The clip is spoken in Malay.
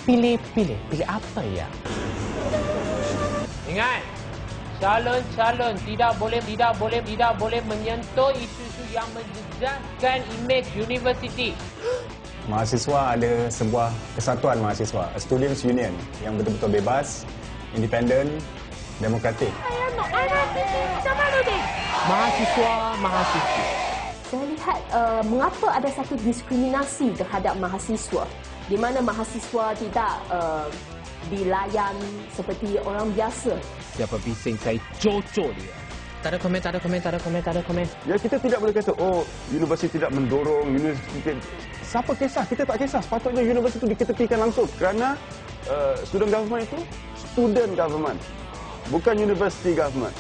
Pilih apa ya? Ingat, calon-calon tidak boleh menyentuh isu-isu yang menjejaskan imej universiti. Mahasiswa ada sebuah kesatuan mahasiswa, a students union yang betul-betul bebas, independen, demokratik. Mahasiswa. Saya lihat mengapa ada satu diskriminasi terhadap mahasiswa, di mana mahasiswa tidak dilayan seperti orang biasa. Siapa bising saya cocok dia. Tak ada komen. Ya, kita tidak boleh kata, oh, universiti tidak mendorong, universiti... Siapa kisah? Kita tak kisah. Sepatutnya universiti itu diketepikan langsung kerana student government itu student government, bukan university government.